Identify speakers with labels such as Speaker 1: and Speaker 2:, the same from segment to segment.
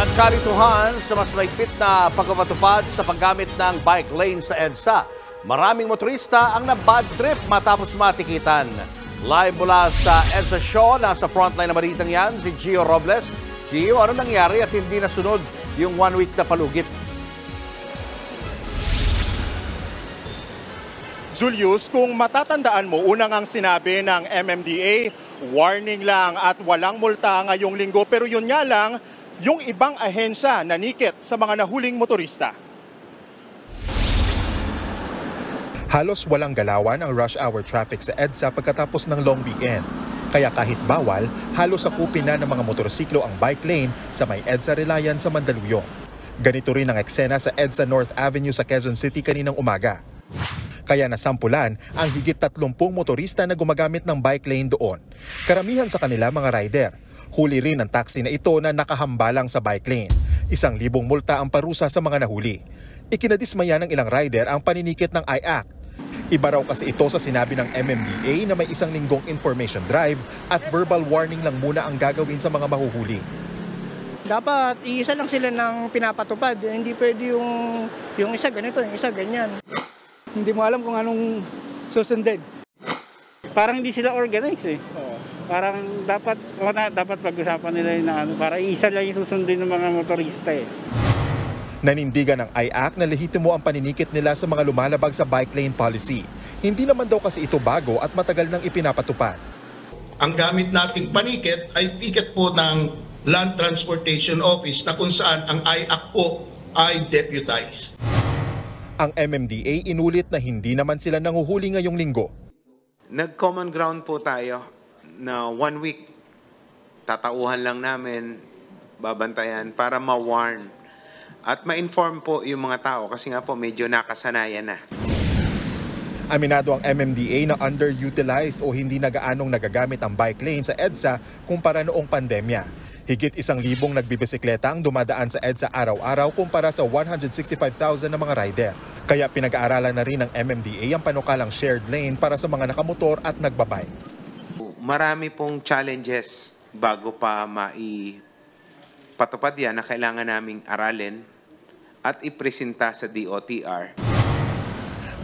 Speaker 1: Nagkalituhan sa mas maigpit na pagpapatupad sa paggamit ng bike lane sa EDSA. Maraming motorista ang na-bad trip matapos matikitan. Live mula sa EDSA Show, nasa frontline na balitang yan, si Gio Robles. Gio, ano nangyari at hindi nasunod yung 1 week na palugit?
Speaker 2: Julius, kung matatandaan mo, unang ang sinabi ng MMDA, warning lang at walang multa ngayong linggo. Pero yun nga lang, yung ibang ahensya nanikit sa mga nahuling motorista. Halos walang galawan ang rush hour traffic sa EDSA pagkatapos ng long weekend. Kaya kahit bawal, halos sakupin na ng mga motorsiklo ang bike lane sa may EDSA Relayan sa Mandaluyong. Ganito rin ang eksena sa EDSA North Avenue sa Quezon City kaninang umaga. Kaya nasampulan ang higit 30 motorista na gumagamit ng bike lane doon. Karamihan sa kanila mga rider. Huli rin ang taxi na ito na nakahambalang sa bike lane. 1,000 multa ang parusa sa mga nahuli. Ikinadismaya ng ilang rider ang paninikit ng I-Act. Iba raw kasi ito sa sinabi ng MMDA na may 1 linggong information drive at verbal warning lang muna ang gagawin sa mga mahuhuli.
Speaker 3: Dapat iisa lang sila ng pinapatupad. Hindi pwede yung isa ganito, yung isa ganyan. Hindi mo alam kung anong susundin. Parang hindi sila organized eh. Parang dapat pag-usapan nila yung ano, para isa lang yung susundin ng mga motorista eh.
Speaker 2: Nanindigan ng I-Act na lehitimo ang paninikit nila sa mga lumalabag sa bike lane policy. Hindi naman daw kasi ito bago at matagal nang ipinapatupad.
Speaker 4: Ang gamit nating panikit ay ticket po ng Land Transportation Office na kung saan ang I-Act po ay deputized.
Speaker 2: Ang MMDA inulit na hindi naman sila nanguhuli ngayong linggo.
Speaker 5: Nag-common ground po tayo na 1 week. Tatauhan lang namin, babantayan para ma-warn at ma-inform po yung mga tao kasi nga po medyo nakasanayan na.
Speaker 2: Aminado ang MMDA na underutilized o hindi nagaanong nagagamit ang bike lane sa EDSA kumpara noong pandemya. Higit 1,000 nagbibisikleta ang dumadaan sa EDSA araw-araw kumpara sa 165,000 na mga rider. Kaya pinag-aaralan na rin ng MMDA ang panukalang shared lane para sa mga nakamotor at nagbabike.
Speaker 5: Marami pong challenges bago pa maipatupad yan na kailangan naming aralin at ipresenta sa DOTR.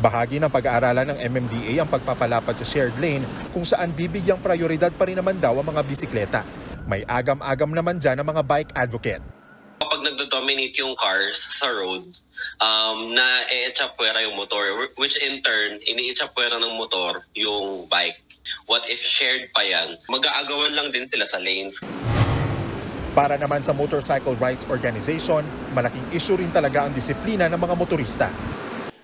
Speaker 2: Bahagi ng pag-aaralan ng MMDA ang pagpapalapad sa shared lane kung saan bibigyang prioridad pa rin naman daw ang mga bisikleta. May agam-agam naman dyan ang mga bike advocate.
Speaker 6: Kapag nagdo-dominate yung cars sa road, na i-echapwera yung motor, which in turn, ini-echapwera ng motor yung bike. What if shared pa yan? Mag-aagawan lang din sila sa lanes.
Speaker 2: Para naman sa Motorcycle Rights Organization, malaking issue rin talaga ang disiplina ng mga motorista.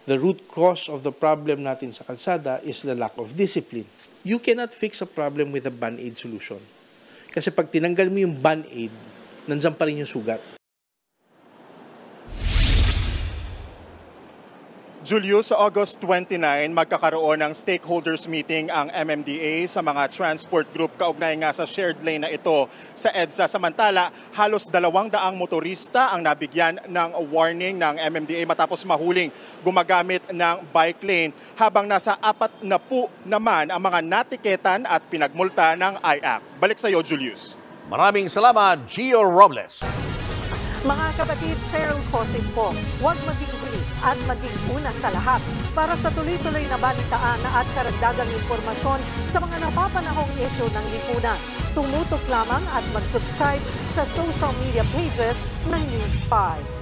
Speaker 7: The root cause of the problem natin sa kalsada is the lack of discipline. You cannot fix a problem with a band-aid solution. Kasi pag tinanggal mo yung band-aid, nandiyan pa rin yung sugat.
Speaker 2: Julius, sa August 29, magkakaroon ng stakeholders meeting ang MMDA sa mga transport group kaugnay nga sa shared lane na ito sa EDSA. Samantala, halos 200 motorista ang nabigyan ng warning ng MMDA matapos mahuling gumagamit ng bike lane, habang nasa 40 naman ang mga natiketan at pinagmulta ng I-Act. Balik sa iyo, Julius.
Speaker 1: Maraming salamat, Gio Robles.
Speaker 8: Mga kapatid, Cheryl Cosip po, huwag maging huli at maging una sa lahat para sa tuloy-tuloy na balitaan at karagdagang impormasyon sa mga napapanahong issue ng lipunan. Tumutok lamang at mag-subscribe sa social media pages ng News 5.